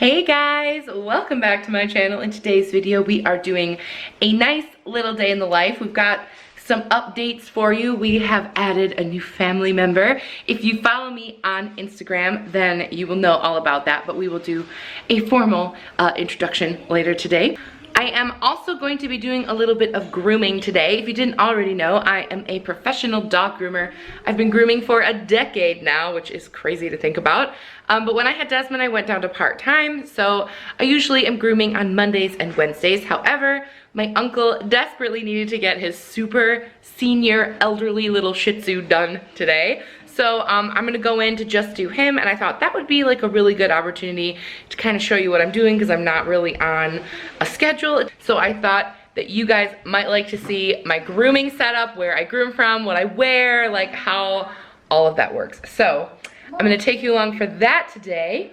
Hey guys, welcome back to my channel. In today's video we are doing a nice little day in the life. We've got some updates for you. We have added a new family member. If you follow me on Instagram, then you will know all about that, but we will do a formal introduction later today. I am also going to be doing a little bit of grooming today. If you didn't already know, I am a professional dog groomer. I've been grooming for a decade now, which is crazy to think about. But when I had Desmond, I went down to part-time, so I usually am grooming on Mondays and Wednesdays. However, my uncle desperately needed to get his super senior elderly little Shih Tzu done today. So I'm gonna go in to just do him, and I thought that would be like a really good opportunity to kind of show you what I'm doing because I'm not really on a schedule. So I thought that you guys might like to see my grooming setup, where I groom from, what I wear, like how all of that works. So I'm gonna take you along for that today.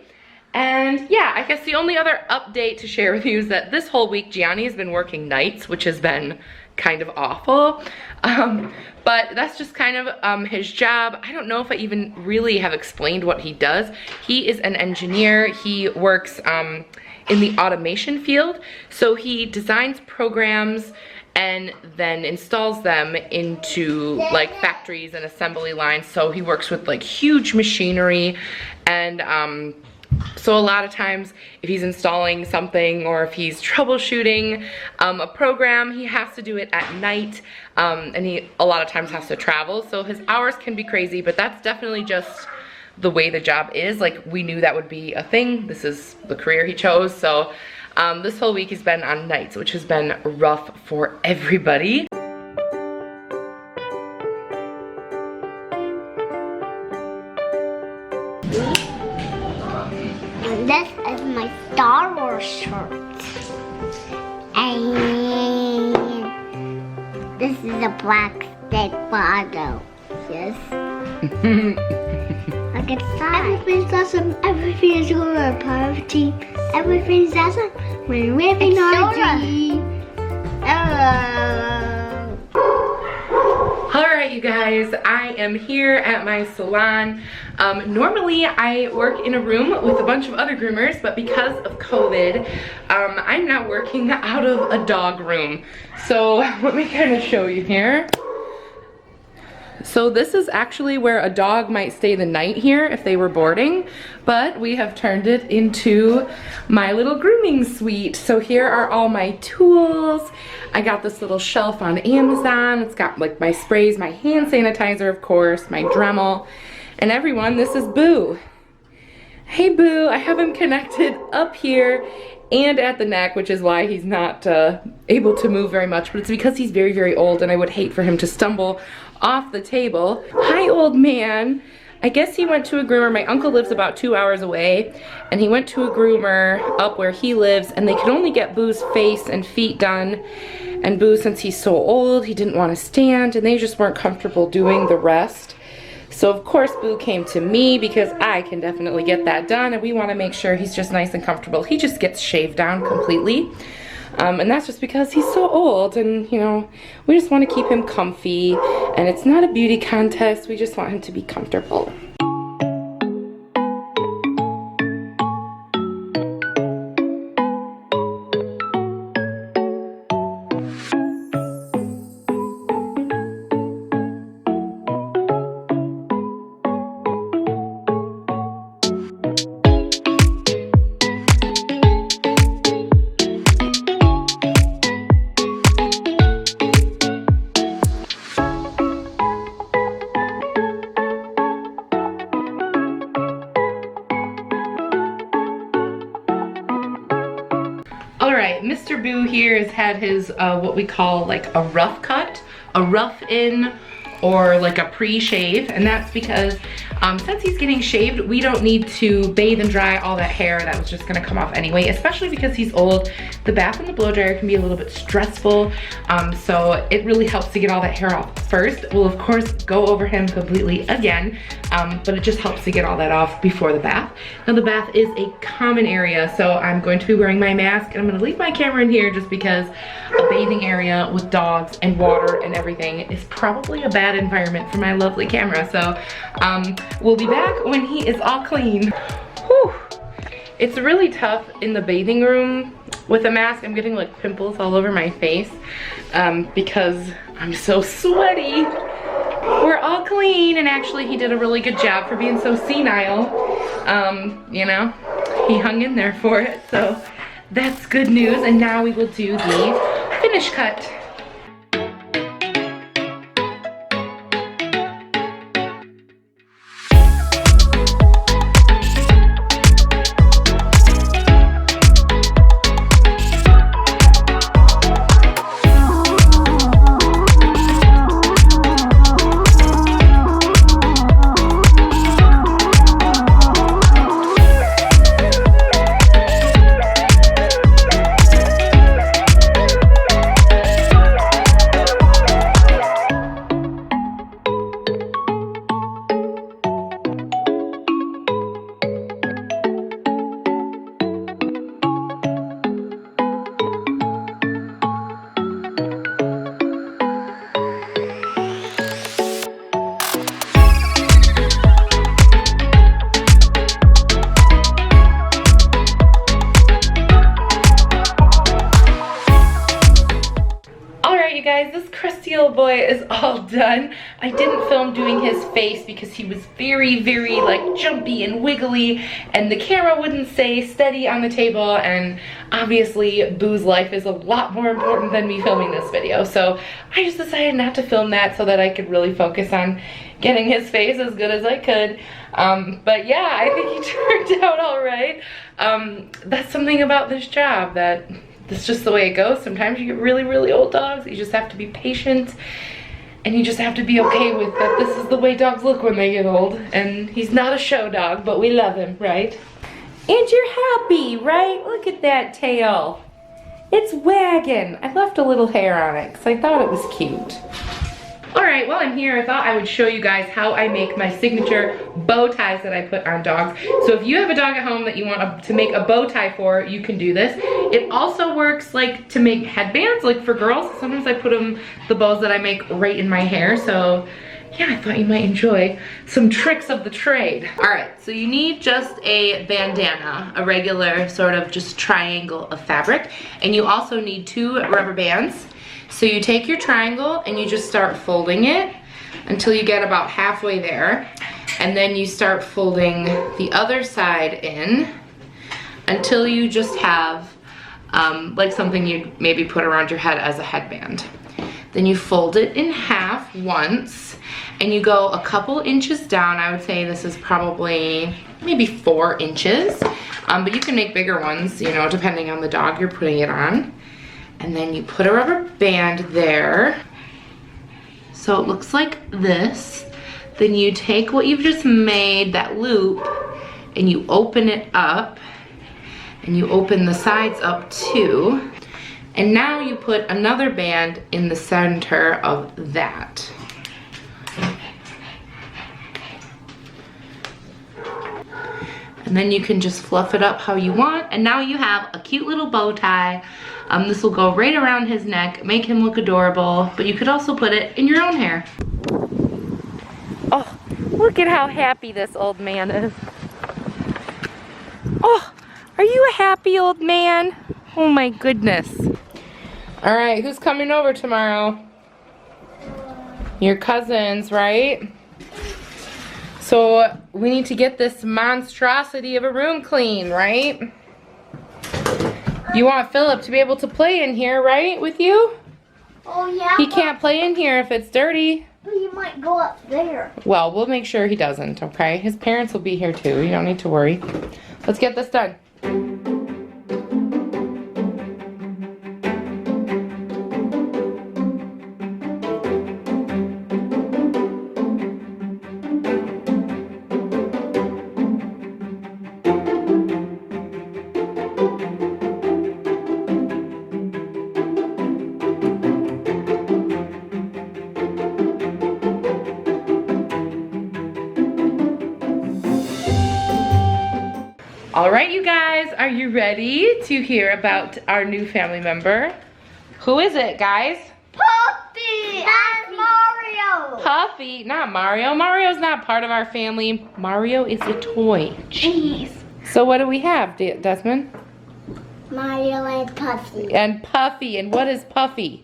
And yeah, I guess the only other update to share with you is that this whole week Gianni has been working nights, which has been kind of awful. But that's just kind of his job. I don't know if I even really have explained what he does. He is an engineer. He works in the automation field. So he designs programs and then installs them into like factories and assembly lines. So he works with like huge machinery, and so a lot of times if he's installing something or if he's troubleshooting a program, he has to do it at night, and he a lot of times has to travel. So his hours can be crazy, but that's definitely just the way the job is. Like, we knew that would be a thing. This is the career he chose. So this whole week he's been on nights, which has been rough for everybody. This is my Star Wars shirt. And this is a black stick bottle. Yes. Look inside. Everything's awesome. Everything is going to a party. Everything's awesome. We're living our dream. Alright you guys, I am here at my salon. Normally I work in a room with a bunch of other groomers, but because of COVID, I'm now working out of a dog room. So let me kind of show you here. So this is actually where a dog might stay the night here if they were boarding, but we have turned it into my little grooming suite. So here are all my tools. I got this little shelf on Amazon. It's got like my sprays, my hand sanitizer, of course, my Dremel, and everyone, this is Boo. Hey Boo, I have him connected up here and at the neck, which is why he's not able to move very much, but it's because he's very, very old and I would hate for him to stumble off the table. Hi, old man. I guess he went to a groomer. My uncle lives about 2 hours away, and he went to a groomer up where he lives, and they could only get Boo's face and feet done. And Boo, since he's so old, he didn't want to stand, and they just weren't comfortable doing the rest. So of course Boo came to me because I can definitely get that done, and we want to make sure he's just nice and comfortable. He just gets shaved down completely. And that's just because he's so old, and you know, we just want to keep him comfy, and it's not a beauty contest, we just want him to be comfortable. Alright, Mr. Boo here has had his what we call like a rough cut, a rough in, or like a pre-shave, and that's because since he's getting shaved, we don't need to bathe and dry all that hair that was just gonna come off anyway, especially because he's old. The bath and the blow dryer can be a little bit stressful, so it really helps to get all that hair off first. We'll of course go over him completely again, but it just helps to get all that off before the bath. Now the bath is a common area, so I'm going to be wearing my mask, and I'm gonna leave my camera in here just because a bathing area with dogs and water and everything is probably a bad environment for my lovely camera. So we'll be back when he is all clean. Whew. It's really tough in the bathing room with a mask. I'm getting like pimples all over my face because I'm so sweaty. We're all clean, and actually he did a really good job for being so senile. You know, he hung in there for it, so that's good news. And now we will do the finish cut. Guys, this crusty old boy is all done. I didn't film doing his face because he was very, very like jumpy and wiggly, and the camera wouldn't stay steady on the table, and obviously Boo's life is a lot more important than me filming this video. So I just decided not to film that so that I could really focus on getting his face as good as I could. But yeah, I think he turned out all right. That's something about this job that that's just the way it goes. Sometimes you get really, really old dogs. You just have to be patient, and you just have to be okay with that. This is the way dogs look when they get old. And he's not a show dog, but we love him, right? And you're happy, right? Look at that tail. It's wagging. I left a little hair on it because I thought it was cute. All right, while I'm here, I thought I would show you guys how I make my signature bow ties that I put on dogs. So if you have a dog at home that you want to make a bow tie for, you can do this. It also works like to make headbands, like for girls. Sometimes I put the bows that I make right in my hair. So yeah, I thought you might enjoy some tricks of the trade. All right, so you need just a bandana, a regular sort of just triangle of fabric. And you also need 2 rubber bands. So you take your triangle and you just start folding it until you get about halfway there. And then you start folding the other side in until you just have like something you'd maybe put around your head as a headband. Then you fold it in half once and you go a couple inches down. I would say this is probably maybe 4 inches, but you can make bigger ones, you know, depending on the dog you're putting it on. And then you put a rubber band there. So it looks like this. Then you take what you've just made, that loop, and you open it up. And you open the sides up too. And now you put another band in the center of that. And then you can just fluff it up how you want. And now you have a cute little bow tie. This will go right around his neck, make him look adorable, but you could also put it in your own hair. Oh, look at how happy this old man is. Oh, are you a happy old man? Oh my goodness. All right, who's coming over tomorrow? Your cousins, right? So we need to get this monstrosity of a room clean, right? You want Philip to be able to play in here, right, with you? Oh, yeah. He can't play in here if it's dirty. But he might go up there. Well, we'll make sure he doesn't, okay? His parents will be here too. You don't need to worry. Let's get this done. All right, you guys, are you ready to hear about our new family member? Who is it, guys? Puffy! That's Mario! Puffy, not Mario. Mario's not part of our family. Mario is a toy. Jeez. So what do we have, Desmond? Mario and Puffy. And Puffy. And what is Puffy?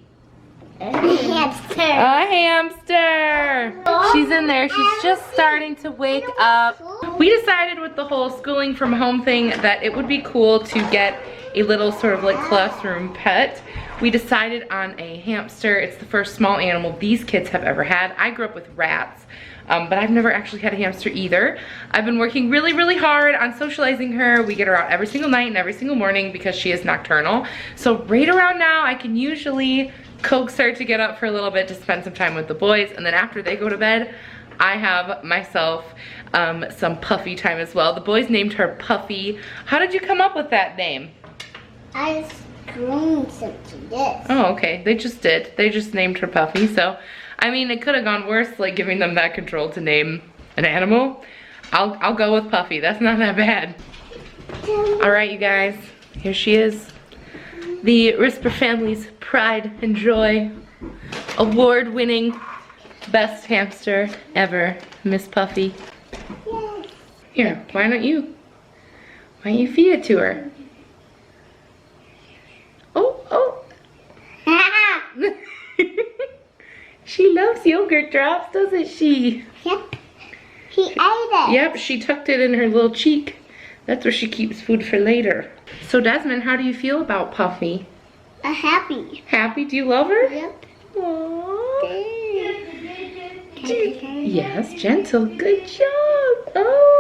A hamster. A hamster. She's in there. She's just starting to wake up. We decided with the whole schooling from home thing that it would be cool to get a little sort of like classroom pet. We decided on a hamster. It's the first small animal these kids have ever had. I grew up with rats, but I've never actually had a hamster either. I've been working really, really hard on socializing her. We get her out every single night and every single morning because she is nocturnal. So right around now, I can usually coax her to get up for a little bit to spend some time with the boys, and then after they go to bed, I have myself some Puffy time as well. The boys named her Puffy. How did you come up with that name? I just groomed it to this. Oh, okay. They just did. They just named her Puffy. So, I mean, it could have gone worse, like giving them that control to name an animal. I'll go with Puffy. That's not that bad. All right, you guys. Here she is. The Risper family's pride and joy. Award-winning best hamster ever, Miss Puffy. Yes. Here, why don't you feed it to her? Oh. She loves yogurt drops, doesn't she? Yep. He ate it. Yep, she tucked it in her little cheek. That's where she keeps food for later. So Desmond, how do you feel about Puffy? Happy. Happy? Do you love her? Yep. Aww. Can Yes, gentle. Good job. Oh.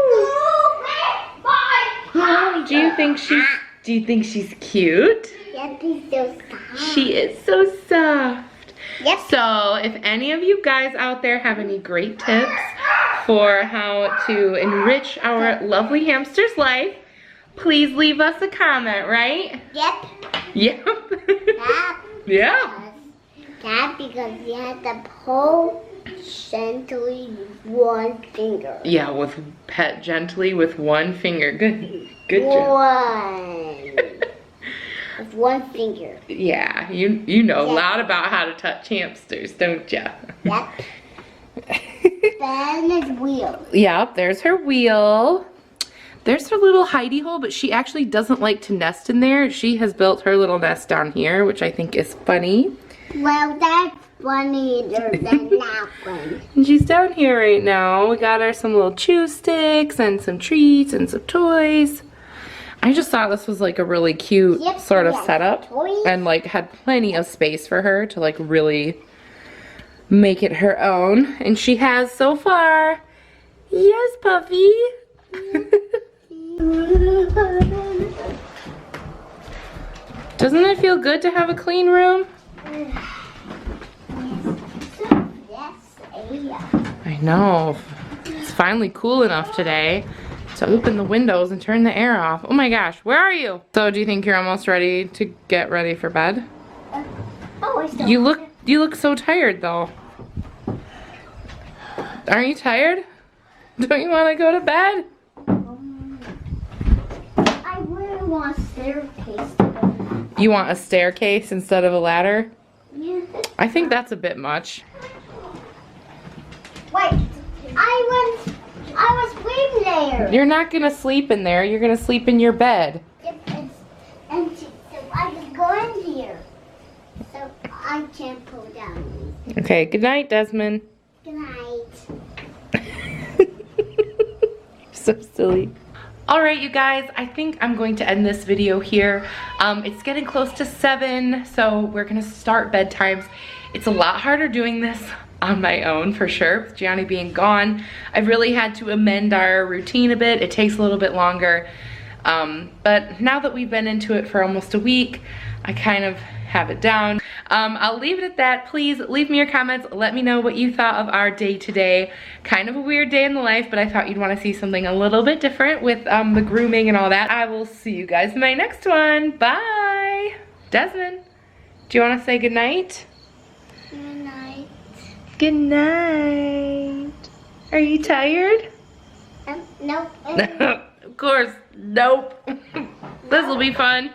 Do you think she's cute? Yep, he's so soft. She is so soft. Yep. So if any of you guys out there have any great tips for how to enrich our lovely hamster's life, please leave us a comment, right? Yep. Yep. That. Yeah. That because you have to pull gently with one finger. Yeah, with pet gently with one finger. Good job. One. With one finger. Yeah, you know a Yeah. lot about how to touch hamsters, don't ya? Yep. Then his wheel. Yep, there's her wheel. There's her little hidey hole, but she actually doesn't like to nest in there. She has built her little nest down here, which I think is funny. Well, that's funnier than that one. And she's down here right now. We got her some little chew sticks and some treats and some toys. I just thought this was like a really cute Yep, sort of yeah, setup. toys. And like had plenty of space for her to like really make it her own. And she has so far. Yes, Puffy. Doesn't it feel good to have a clean room? I know. It's finally cool enough today to open the windows and turn the air off. Oh my gosh, where are you? So do you think you're almost ready to get ready for bed? You look so tired though. Aren't you tired? Don't you want to go to bed? I really want a staircase to go. You want a staircase instead of a ladder? Yeah. I think that's a bit much. Wait, I was waiting there. You're not gonna sleep in there. You're gonna sleep in your bed. And so I just go in here. So I can't pull down. Okay, good night, Desmond. Good night. So silly. All right, you guys, I think I'm going to end this video here. It's getting close to 7, so we're gonna start bedtimes. It's a lot harder doing this on my own for sure, with Gianni being gone. I've really had to amend our routine a bit. It takes a little bit longer. But now that we've been into it for almost a week, I kind of have it down. I'll leave it at that. Please leave me your comments. Let me know what you thought of our day today. Kind of a weird day in the life, but I thought you'd want to see something a little bit different with the grooming and all that. I will see you guys in my next one. Bye. Desmond, do you want to say goodnight? Good night. Good night. Are you tired? Nope. Of course, nope. This will be fun.